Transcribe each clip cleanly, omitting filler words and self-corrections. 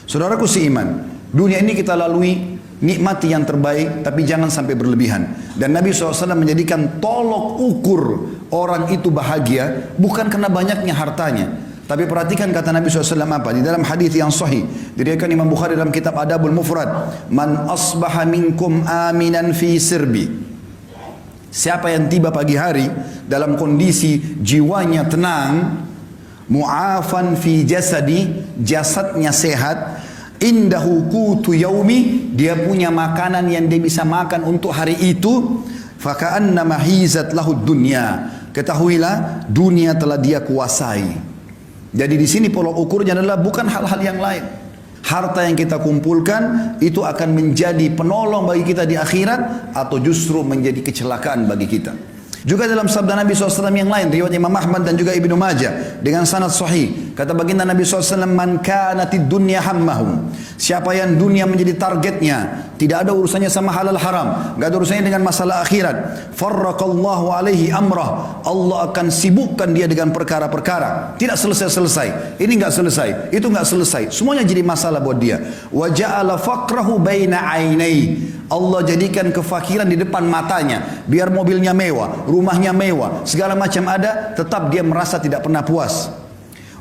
Saudaraku seiman, dunia ini kita lalui, nikmati yang terbaik, tapi jangan sampai berlebihan. Dan Nabi SAW menjadikan tolok ukur orang itu bahagia bukan karena banyaknya hartanya. Tapi perhatikan kata Nabi SAW apa? Di dalam hadis yang sahih, diriwayatkan Imam Bukhari dalam kitab Adabul Mufrad, "Man asbaha minkum aminan fi sirbi." Siapa yang tiba pagi hari dalam kondisi jiwanya tenang, mu'afan fi jasadi, jasadnya sehat, indahu qutu yaumi, dia punya makanan yang dia bisa makan untuk hari itu, faka'annama hizat lahud dunya, ketahuilah dunia telah dia kuasai. Jadi di sini pola ukurnya adalah bukan hal-hal yang lain. Harta yang kita kumpulkan itu akan menjadi penolong bagi kita di akhirat atau justru menjadi kecelakaan bagi kita. Juga dalam sabda Nabi SAW yang lain, riwayat Imam Ahmad dan juga Ibnu Majah dengan sanad sahih, kata baginda Nabi SAW, "Man kanatid dunya hammahum." Siapa yang dunia menjadi targetnya, tidak ada urusannya sama halal haram, enggak ada urusannya dengan masalah akhirat, farraqallahu alaihi amrah, Allah akan sibukkan dia dengan perkara-perkara, tidak selesai-selesai. Ini enggak selesai, itu enggak selesai, semuanya jadi masalah buat dia. Wa ja'ala faqrahu baina ainai, Allah jadikan kefakiran di depan matanya, biar mobilnya mewah, rumahnya mewah, segala macam ada, tetap dia merasa tidak pernah puas.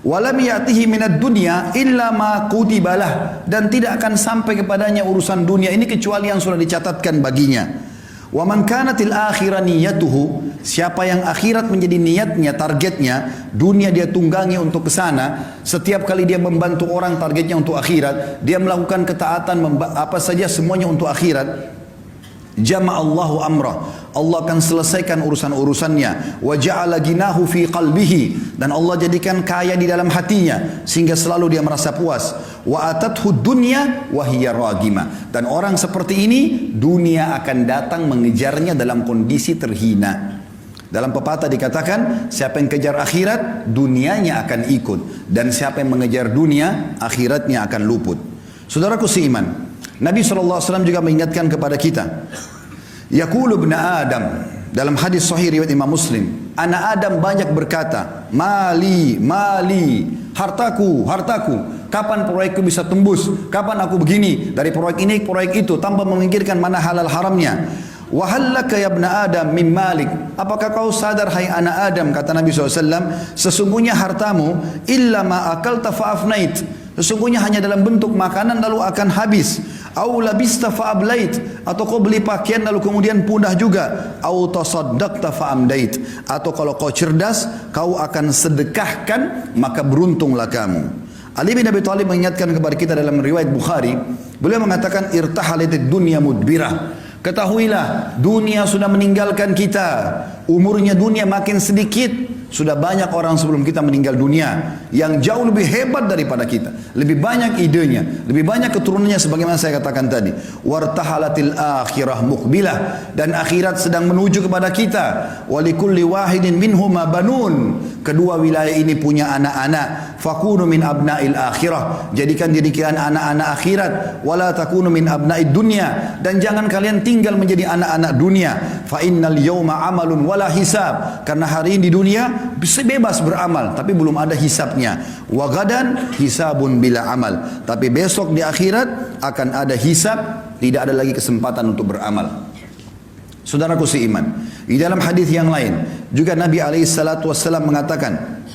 Walam ya'tihi minad dunya illa ma kutibalah, dan tidak akan sampai kepadanya urusan dunia ini kecuali yang sudah dicatatkan baginya. Wa man kanatil akhirah niyatuhu, siapa yang akhirat menjadi niatnya, targetnya, dunia dia tunggangi untuk ke sana, setiap kali dia membantu orang targetnya untuk akhirat, dia melakukan ketaatan apa saja semuanya untuk akhirat, jama'allahu amrah, Allah akan selesaikan urusan-urusannya. Wa ja'ala ginahu fi qalbihi, dan Allah jadikan kaya di dalam hatinya sehingga selalu dia merasa puas. Wa atathu dunya wa hiya ragima, dan orang seperti ini dunia akan datang mengejarnya dalam kondisi terhina. Dalam pepatah dikatakan, siapa yang kejar akhirat, dunianya akan ikut, dan siapa yang mengejar dunia, akhiratnya akan luput. Saudaraku seiman, Nabi SAW juga mengingatkan kepada kita, yaqulu ibn Adam, dalam hadis sahih riwayat Imam Muslim, anak Adam banyak berkata, mali, mali, hartaku, hartaku, kapan proyekku bisa tembus, kapan aku begini, dari proyek ini ke proyek itu, tanpa memikirkan mana halal haramnya. Wa hallaka ya ibn Adam min malik, apakah kau sadar hai anak Adam, kata Nabi SAW, sesungguhnya hartamu illa ma akalta fa'afnait, sesungguhnya hanya dalam bentuk makanan lalu akan habis. Au labista fa'ablait, atau kau beli pakaian lalu kemudian punah juga. Au tasaddaqta fa'amdait, atau kalau kau cerdas kau akan sedekahkan maka beruntunglah kamu. Ali bin Abi Thalib mengingatkan kepada kita dalam riwayat Bukhari, beliau mengatakan irtahalatid dunya mudbirah, ketahuilah dunia sudah meninggalkan kita, umurnya dunia makin sedikit. Sudah banyak orang sebelum kita meninggal dunia yang jauh lebih hebat daripada kita, lebih banyak idenya, lebih banyak keturunannya, sebagaimana saya katakan tadi. Wartahalatil akhirah muqbilah, dan akhirat sedang menuju kepada kita. Walikulli wahidin minhuma banun, kedua wilayah ini punya anak-anak. Fakunu min abnail akhirah, jadikan diri kalian anak-anak akhirat. Wala takunu min abnaid dunya, dan jangan kalian tinggal menjadi anak-anak dunia. Fa innal yawma amalun wala hisab, karena hari ini di dunia bisa bebas beramal tapi belum ada hisabnya. Wa gadan hisabun bila amal, tapi besok di akhirat akan ada hisab, tidak ada lagi kesempatan untuk beramal. Saudaraku seiman, di dalam hadis yang lain juga Nabi SAW mengatakan,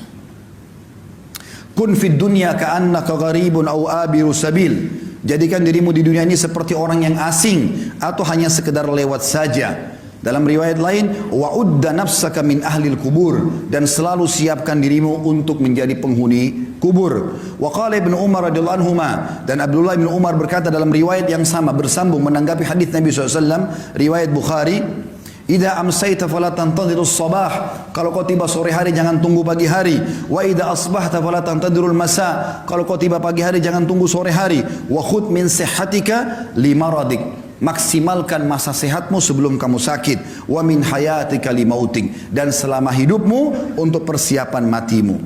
kun fid dunya ka'annaka gharibun aw abiru sabil, jadikan dirimu di dunia ini seperti orang yang asing atau hanya sekedar lewat saja. Dalam riwayat lain, wa'udda nafsaka min ahlil kubur, dan selalu siapkan dirimu untuk menjadi penghuni kubur. Wa qala Ibnu Umar radhiyallahu anhuma, dan Abdullah bin Umar berkata dalam riwayat yang sama bersambung menanggapi hadis Nabi SAW, riwayat Bukhari, idza amsayta fala tantadhirus sabah, kalau kau tiba sore hari jangan tunggu pagi hari. Wa idza asbahta fala tantadhirul masa, kalau kau tiba pagi hari jangan tunggu sore hari. Wa khudh min sihhatika limaradik, maksimalkan masa sehatmu sebelum kamu sakit. Wa min hayatika limautik, dan selama hidupmu untuk persiapan matimu.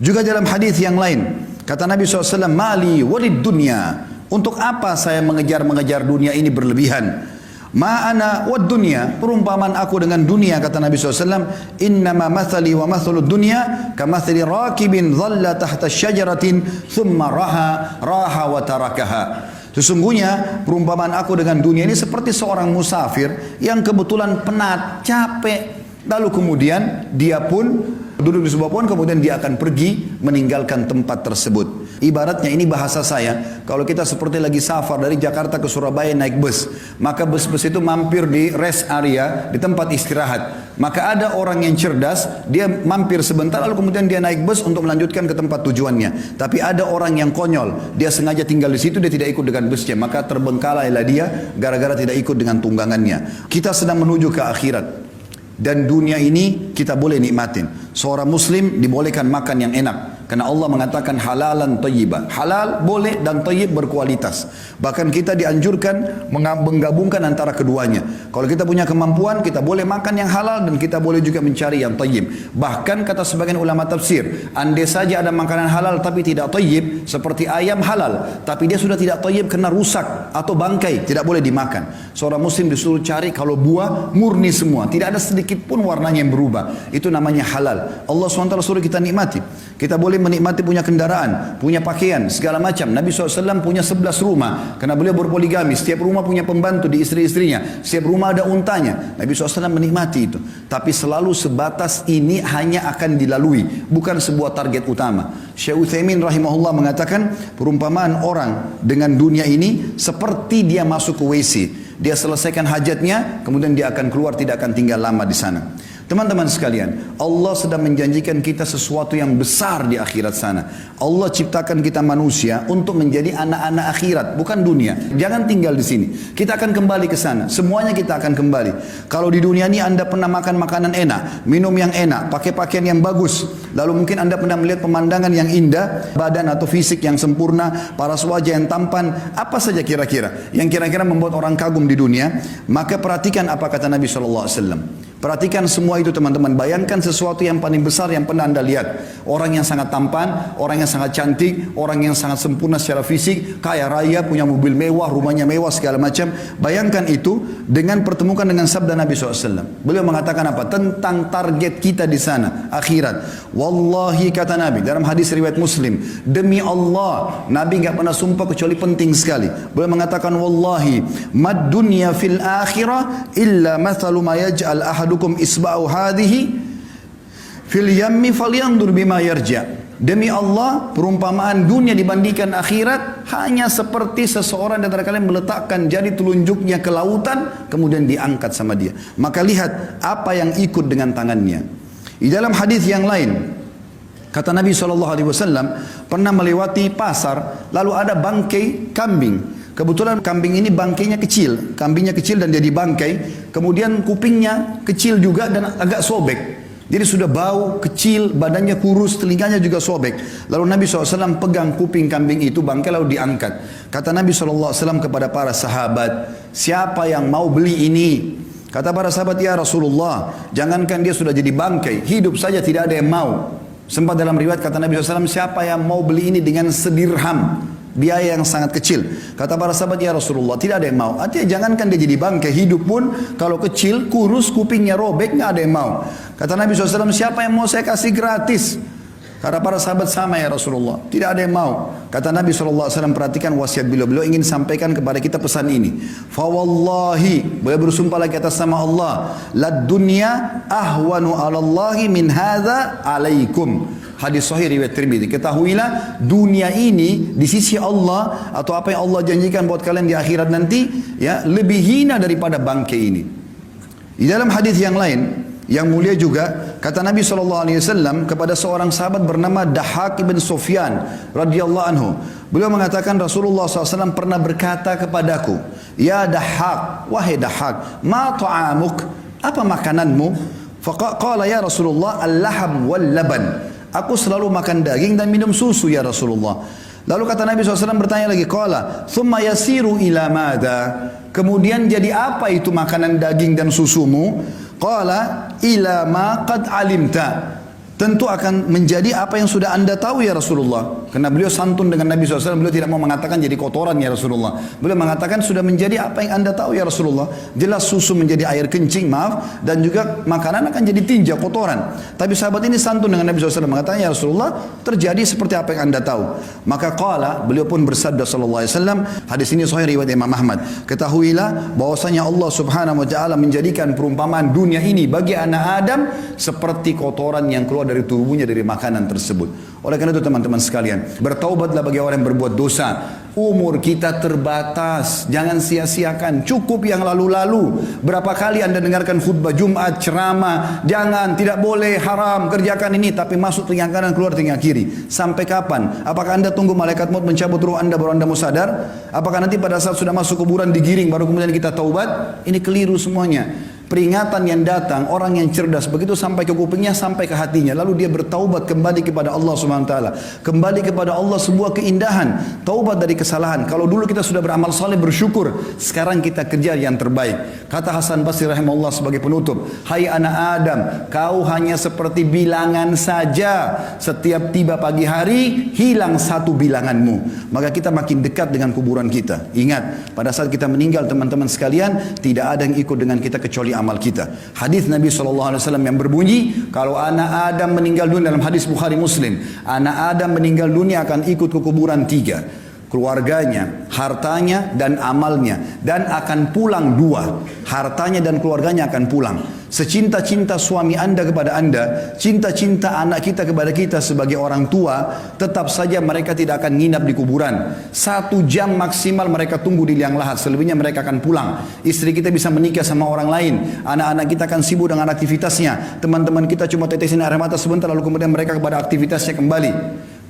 Juga dalam hadis yang lain kata Nabi SAW, mali walid dunya, untuk apa saya mengejar dunia ini berlebihan. Ma'ana wad dunya, perumpamaan aku dengan dunia, kata Nabi SAW, innama mathali wa mathalud dunya kamathali rakibin dhalla tahta syajaratin thumma raha wa tarakaha. Sesungguhnya perumpamaan aku dengan dunia ini seperti seorang musafir yang kebetulan penat, capek, lalu kemudian dia pun duduk di sebuah pohon, kemudian dia akan pergi meninggalkan tempat tersebut. Ibaratnya ini bahasa saya, kalau kita seperti lagi safar dari Jakarta ke Surabaya naik bus, maka bus-bus itu mampir di rest area, di tempat istirahat. Maka ada orang yang cerdas, dia mampir sebentar lalu kemudian dia naik bus untuk melanjutkan ke tempat tujuannya. Tapi ada orang yang konyol, dia sengaja tinggal di situ, dia tidak ikut dengan busnya, maka terbengkalailah dia gara-gara tidak ikut dengan tunggangannya. Kita sedang menuju ke akhirat. Dan dunia ini kita boleh nikmatin. Seorang muslim dibolehkan makan yang enak. Karena Allah mengatakan halalan thayyiban. Halal boleh dan thayyib berkualitas. Bahkan kita dianjurkan menggabungkan antara keduanya. Kalau kita punya kemampuan, kita boleh makan yang halal dan kita boleh juga mencari yang thayyib. Bahkan kata sebagian ulama tafsir, andai saja ada makanan halal tapi tidak thayyib, seperti ayam halal, tapi dia sudah tidak thayyib karena rusak atau bangkai, tidak boleh dimakan. Seorang muslim disuruh cari kalau buah murni semua, tidak ada sedikit pun warnanya yang berubah. Itu namanya halal. Allah SWT suruh kita nikmati. Kita boleh menikmati punya kendaraan, punya pakaian, segala macam. Nabi SAW punya 11 rumah, karena beliau berpoligami. Setiap rumah punya pembantu di istri-istrinya. Setiap rumah ada untanya. Nabi SAW menikmati itu. Tapi selalu sebatas ini hanya akan dilalui, bukan sebuah target utama. Syekh Utsaimin rahimahullah mengatakan, perumpamaan orang dengan dunia ini seperti dia masuk ke WC. Dia selesaikan hajatnya, kemudian dia akan keluar, tidak akan tinggal lama di sana. Teman-teman sekalian, Allah sedang menjanjikan kita sesuatu yang besar di akhirat sana. Allah ciptakan kita manusia untuk menjadi anak-anak akhirat, bukan dunia. Jangan tinggal di sini. Kita akan kembali ke sana. Semuanya kita akan kembali. Kalau di dunia ini Anda pernah makan makanan enak, minum yang enak, pakai pakaian yang bagus, lalu mungkin Anda pernah melihat pemandangan yang indah, badan atau fisik yang sempurna, paras wajah yang tampan, apa saja kira-kira yang kira-kira membuat orang kagum di dunia, maka perhatikan apa kata Nabi SAW. Perhatikan semua itu teman-teman. Bayangkan sesuatu yang paling besar yang pernah Anda lihat. Orang yang sangat tampan, orang yang sangat cantik, orang yang sangat sempurna secara fisik, kaya raya, punya mobil mewah, rumahnya mewah, segala macam. Bayangkan itu dengan pertemukan dengan sabda Nabi SAW. Beliau mengatakan apa? Tentang target kita di sana, akhirat. Wallahi kata Nabi, dalam hadis riwayat Muslim, demi Allah, Nabi enggak pernah sumpah kecuali penting sekali. Beliau mengatakan, wallahi, mad dunya fil akhirah illa mathalu ma yaj'al ahadukum isba'u hadhihi fil yammi falyandur bima yarja. Demi Allah, perumpamaan dunia dibandingkan akhirat hanya seperti seseorang di antara kalian meletakkan jari telunjuknya ke lautan, kemudian diangkat sama dia. Maka lihat apa yang ikut dengan tangannya. Di dalam hadis yang lain, kata Nabi SAW pernah melewati pasar, lalu ada bangkai kambing. Kebetulan kambing ini bangkainya kecil, kambingnya kecil dan jadi bangkai, kemudian kupingnya kecil juga dan agak sobek. Jadi sudah bau, kecil, badannya kurus, telinganya juga sobek. Lalu Nabi SAW pegang kuping kambing itu, bangkai lalu diangkat. Kata Nabi SAW kepada para sahabat, siapa yang mau beli ini? Kata para sahabat, ya Rasulullah, jangankan dia sudah jadi bangkai, hidup saja tidak ada yang mau. Sempat dalam riwayat kata Nabi SAW, siapa yang mau beli ini dengan sedirham? Biaya yang sangat kecil. Kata para sahabat, ya Rasulullah, tidak ada yang mau. Artinya jangankan dia jadi bangkai, hidup pun kalau kecil, kurus, kupingnya robek, nggak ada yang mau. Kata Nabi SAW, siapa yang mau saya kasih gratis? Kata para sahabat, sama ya Rasulullah, tidak ada yang mau. Kata Nabi SAW, perhatikan wasiat beliau ingin sampaikan kepada kita pesan ini. Fawallahi, beliau bersumpah lagi atas nama Allah, lad dunya ahwanu alallahi min hadza alaikum. Hadis sahih riwayat Tirmidzi. Ketahuilah dunia ini di sisi Allah atau apa yang Allah janjikan buat kalian di akhirat nanti, ya, lebih hina daripada bangkai ini. Di dalam hadis yang lain yang mulia juga, kata Nabi SAW kepada seorang sahabat bernama Dahhak ibn Sufyan radhiyallahu anhu. Beliau mengatakan Rasulullah SAW pernah berkata kepadaku, ya Dahhak, wahai Dahhak, ma ta'amuk, apa makananmu? Faqala ya Rasulullah, al-laham wal laban. Aku selalu makan daging dan minum susu ya Rasulullah. Lalu kata Nabi SAW bertanya lagi, qala thumma yasiru ila madha. Kemudian jadi apa itu makanan daging dan susumu? Qala ila ma qad alimta. tentu akan menjadi apa yang sudah anda tahu ya Rasulullah. Karena beliau santun dengan Nabi SAW, beliau tidak mau mengatakan jadi kotoran ya Rasulullah. Beliau mengatakan sudah menjadi apa yang anda tahu ya Rasulullah. Jelas susu menjadi air kencing, maaf, dan juga makanan akan jadi tinja, kotoran. Tapi sahabat ini santun dengan Nabi SAW, mengatakan ya Rasulullah, terjadi seperti apa yang anda tahu. Maka qala, beliau pun bersabda sallallahu alaihi wasallam, hadis ini sahih riwayat Imam Ahmad, ketahuilah bahwasanya Allah Subhanahu wa taala menjadikan perumpamaan dunia ini bagi anak Adam seperti kotoran yang keluar dari tubuhnya dari makanan tersebut. Oleh karena itu teman-teman sekalian, bertaubatlah bagi orang yang berbuat dosa. Umur kita terbatas, jangan sia-siakan. Cukup yang lalu-lalu. Berapa kali anda dengarkan khutbah Jumat, ceramah, jangan, tidak boleh, haram, kerjakan ini, tapi masuk telinga kanan, keluar telinga kiri. Sampai kapan? Apakah anda tunggu malaikat maut mencabut ruh anda baru anda mau sadar? Apakah nanti pada saat sudah masuk kuburan digiring baru kemudian kita taubat? Ini keliru semuanya. Peringatan yang datang, orang yang cerdas begitu sampai ke kupingnya, sampai ke hatinya, lalu dia bertaubat kembali kepada Allah Subhanahu wa taala. Kembali kepada Allah sebuah keindahan, taubat dari kesalahan. Kalau dulu kita sudah beramal saleh bersyukur, sekarang kita kerja yang terbaik. Kata Hasan Basri rahimahullah sebagai penutup, hai anak Adam, kau hanya seperti bilangan saja. Setiap tiba pagi hari, hilang satu bilanganmu. Maka kita makin dekat dengan kuburan kita. Ingat, pada saat kita meninggal teman-teman sekalian, tidak ada yang ikut dengan kita kecuali amal kita. Hadis Nabi SAW yang berbunyi, kalau anak Adam meninggal dunia, dalam hadis Bukhari Muslim, anak Adam meninggal dunia akan ikut ke kuburan tiga, keluarganya, hartanya, dan amalnya, dan akan pulang dua, hartanya dan keluarganya akan pulang. Secinta-cinta suami anda kepada anda, cinta-cinta anak kita kepada kita sebagai orang tua, tetap saja mereka tidak akan nginap di kuburan. 1 jam maksimal mereka tunggu di liang lahat, selebihnya mereka akan pulang. Istri kita bisa menikah sama orang lain, anak-anak kita akan sibuk dengan aktivitasnya, teman-teman kita cuma tetesin air mata sebentar lalu kemudian mereka kepada aktivitasnya kembali.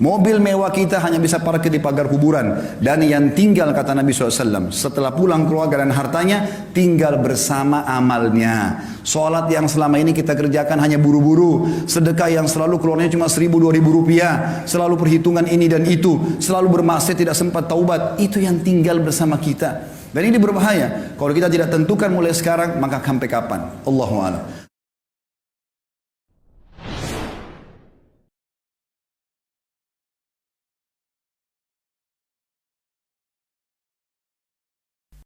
Mobil mewah kita hanya bisa parkir di pagar kuburan. Dan yang tinggal, kata Nabi SAW, setelah pulang keluarga dan hartanya, tinggal bersama amalnya. Sholat yang selama ini kita kerjakan hanya buru-buru, sedekah yang selalu keluarnya cuma 1.000-2.000 rupiah, selalu perhitungan ini dan itu, selalu bermaksiat tidak sempat taubat, itu yang tinggal bersama kita. Dan ini berbahaya. Kalau kita tidak tentukan mulai sekarang, maka sampai kapan? Allahu a'lam.